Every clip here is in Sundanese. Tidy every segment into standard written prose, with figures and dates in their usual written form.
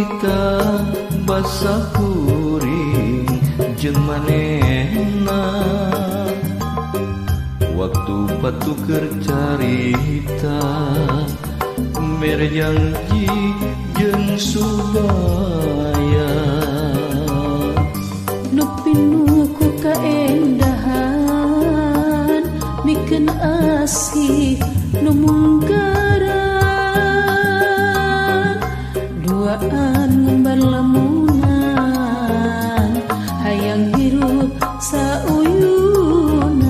carita basa kuring jeung manehna waktu patuker carita mere janji jeung subaya nu pinuh ku kaendahan mikeun asih nu munggaran duaan ngumbar lamunan hayang hirup sauyunan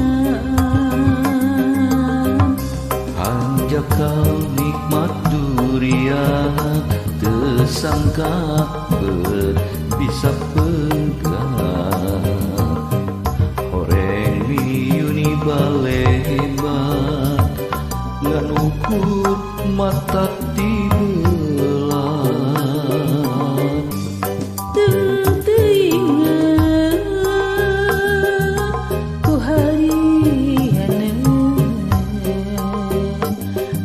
hanjakal nikmat durian teu sangka bisa pegang horeng miyuni balebat ngan ukur mata tibelan teingat ku hariana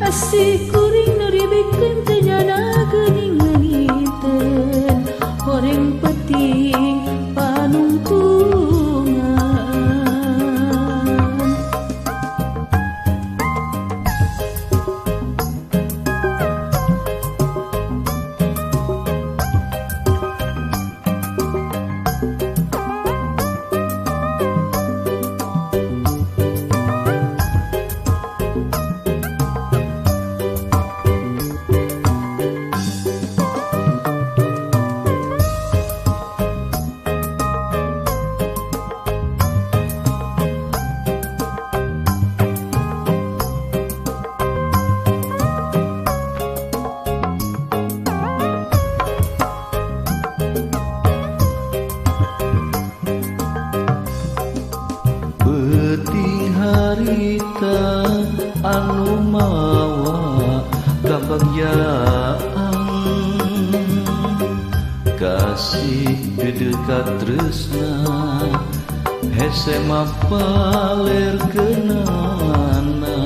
asih kuring nu dibikeun teu nyana geuning leungiteun horeng peting panungtungan Peuting harita anu mawa kabagyaan kasih dedekat tresna hese mapaler keunana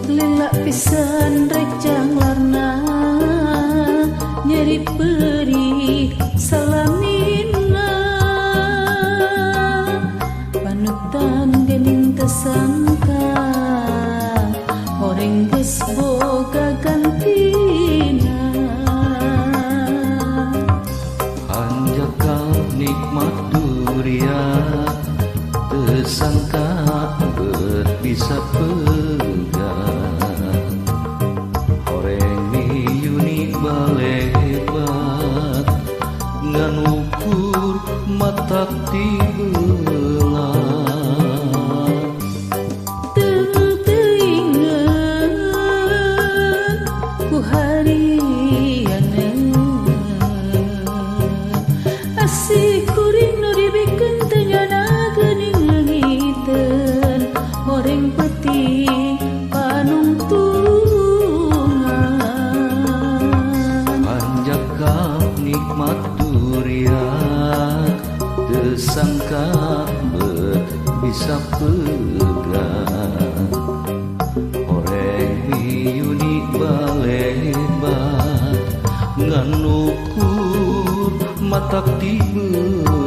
lila pisan rek janglarna nyeri perih salamina panutan geuning teu sangka horeng geus boga gantina hanjakal nikmat durian teu sangka bisa pegang horeng miyuni balebat ngan ukur mata tibelan teingat ku hariana asih kuring nu dibikeun teu nyana geuning leungiteun horeng peting panungtungan hanjakal nikmat durian teu sangka bisa pegang horeng miyuni balebat ngan ukur mata tibelan